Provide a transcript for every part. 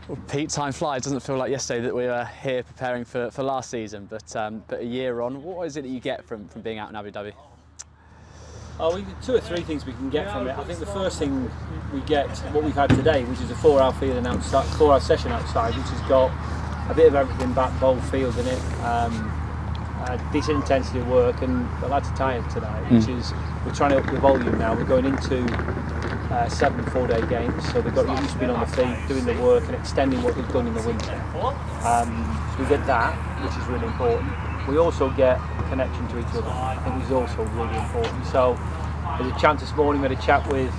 Well, Pete, time flies. Doesn't feel like yesterday that we were here preparing for last season, but a year on, what is it that you get from being out in Abu Dhabi? Oh, two or three things we can get from it. I think the first thing we get, what we've had today, which is a 4-hour feeling outside, 4-hour session outside, which has got a bit of everything back, bowl field in it, decent intensity of work, and the lads are tired tonight, which is, we're trying to up the volume now. We're going into 7 4-day games, so they've got used to being on the feet, doing the work and extending what they've done in the winter. We get that, which is really important. We also get connection to each other, I think, is also really important. So there's a chance this morning, we had a chat with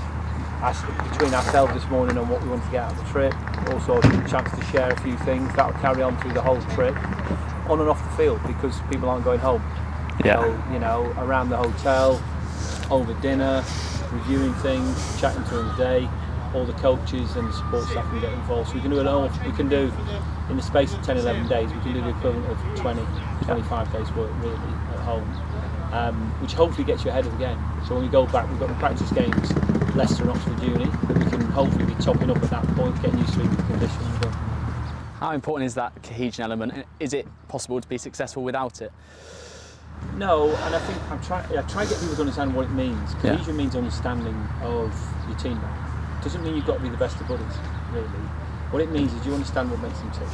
us, between ourselves this morning on what we want to get out of the trip. Also a chance to share a few things that will carry on through the whole trip, on and off the field, because people aren't going home. Yeah. So, you know, around the hotel, over dinner, reviewing things, chatting to them today, all the coaches and the support staff can get involved. So we can do it all. We can do, in the space of 10, 11 days, we can do the equivalent of 20, 25 days work really at home, which hopefully gets you ahead of the game. So when we go back, we've got the practice games, Leicester and Oxford Uni, that we can hopefully be topping up at that point, getting used to the conditions. How important is that cohesion element? Is it possible to be successful without it? No, and I think I try to get people to understand what it means. Cohesion means understanding of your teammate. It doesn't mean you've got to be the best of buddies, really. What it means is you understand what makes them tick,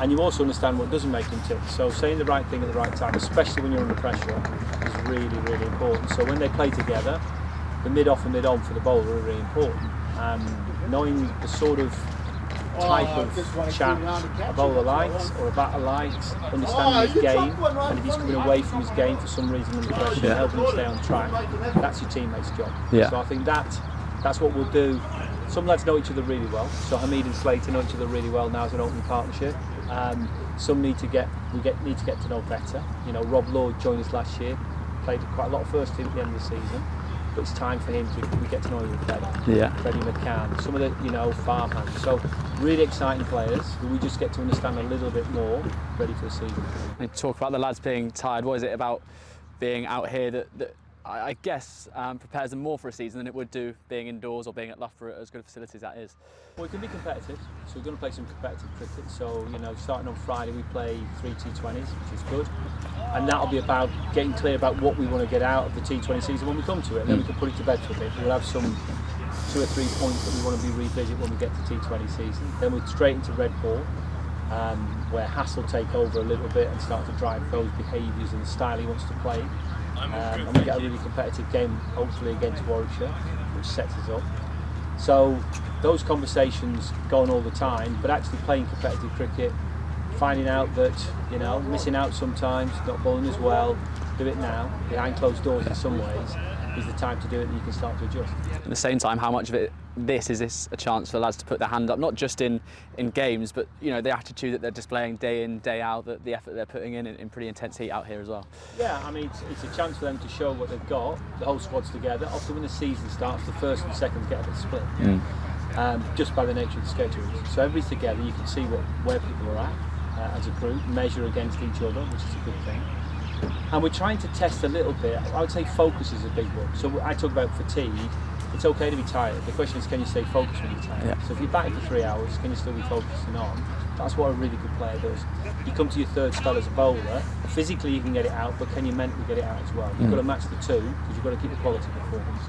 and you also understand what doesn't make them tick. So saying the right thing at the right time, especially when you're under pressure, is really, really important. So when they play together, the mid-off and mid-on for the bowler are really important. Knowing the sort of type of chat a bowler likes or a batter likes, understanding his game, and if he's coming away from his game for some reason under pressure, helping him stay on track, that's your teammate's job. So I think that's what we'll do. Some lads know each other really well, so Hamid and Slater know each other really well now as an opening partnership. Some need to get to know better. You know, Rob Lloyd joined us last year, played quite a lot of first team at the end of the season, but it's time for him to get to know him better. Yeah. Freddie McCann, some of the farmhands. So really exciting players who we just get to understand a little bit more, ready for the season. And talk about the lads being tired. What is it about being out here that I guess prepares them more for a season than it would do being indoors or being at Loughborough at as good a facility as that is? Well, it can be competitive, so we're going to play some competitive cricket. So, you know, starting on Friday we play 3 T20s, which is good, and that'll be about getting clear about what we want to get out of the T20 season when we come to it, and then we can put it to bed for a bit. We'll have some 2 or 3 points that we want to revisit when we get to T20 season. Then we're straight into red ball, where Hass will take over a little bit and start to drive those behaviours and the style he wants to play. And we get a really competitive game, hopefully against Warwickshire, which sets us up. So those conversations go on all the time, but actually playing competitive cricket, finding out that, you know, missing out sometimes, not bowling as well, do it now, behind closed doors in some ways, is the time to do it, and you can start to adjust. At the same time, how much of is this a chance for lads to put their hand up, not just in games, but, you know, the attitude that they're displaying day in, day out, the effort they're putting in pretty intense heat out here as well? Yeah, I mean, it's a chance for them to show what they've got. The whole squad's together. Often when the season starts, the first and seconds get a bit split, just by the nature of the schedules. So everybody's together, you can see where people are at as a group, measure against each other, which is a good thing. And we're trying to test a little bit. I would say focus is a big one. So I talk about fatigue. It's okay to be tired. The question is, can you stay focused when you're tired? Yeah. So if you're batting for 3 hours, can you still be focusing on? That's what a really good player does. You come to your third spell as a bowler, physically you can get it out, but can you mentally get it out as well? You've got to match the two, because you've got to keep the quality performance.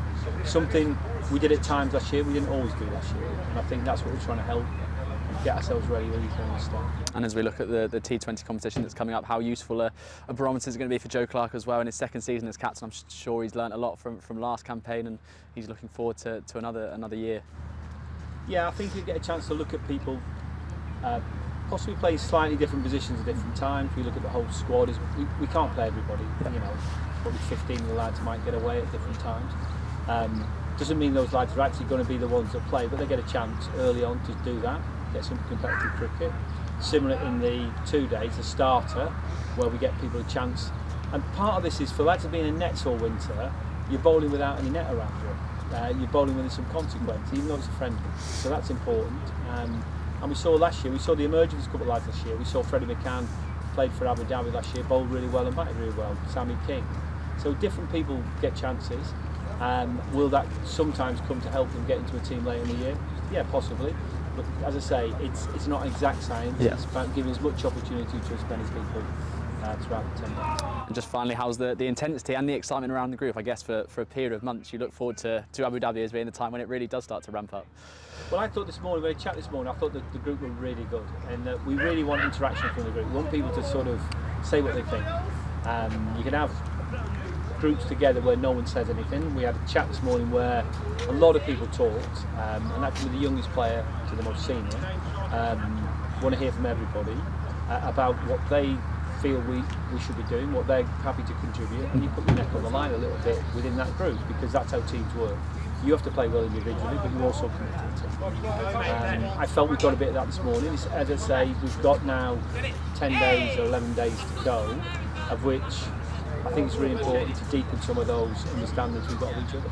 Something we did at times last year, we didn't always do last year. And I think that's what we're trying to help get ourselves ready for the start. And as we look at the T20 competition that's coming up, how useful a barometer is going to be for Joe Clarke as well in his second season as captain. I'm sure he's learnt a lot from last campaign, and he's looking forward to another year. Yeah, I think you get a chance to look at people possibly playing slightly different positions at different times. We look at the whole squad. We can't play everybody. You know, probably 15 of the lads might get away at different times. Doesn't mean those lads are actually going to be the ones that play, but they get a chance early on to do that, get some competitive cricket. Similar in the 2 days, a starter, where we get people a chance. And part of this is, for lads that have been in nets all winter, you're bowling without any net around you. You're bowling with some consequence, even though it's a friendly. So that's important. And we saw last year, we saw the emergence of a couple of lads this year. We saw Freddie McCann played for Abu Dhabi last year, bowled really well and batted really well. Sammy King. So different people get chances. Will that sometimes come to help them get into a team later in the year? Yeah, possibly. But as I say, it's not exact science. Yeah. It's about giving as much opportunity to as many people throughout the 10 days. And just finally, how's the intensity and the excitement around the group? I guess for a period of months, you look forward to Abu Dhabi as being the time when it really does start to ramp up. Well, I thought this morning, when I chat this morning, I thought that the group were really good, and we really want interaction from the group. We want people to sort of say what they think. You can have groups together where no one says anything. We had a chat this morning where a lot of people talked, and actually the youngest player to the most senior. Want to hear from everybody about what they feel we should be doing, what they're happy to contribute, and you put your neck on the line a little bit within that group, because that's how teams work. You have to play well individually, but you're also committed to it. I felt we got a bit of that this morning. As I say, we've got now 10 days or 11 days to go, of which I think it's really important to deepen some of those understandings we've got of each other.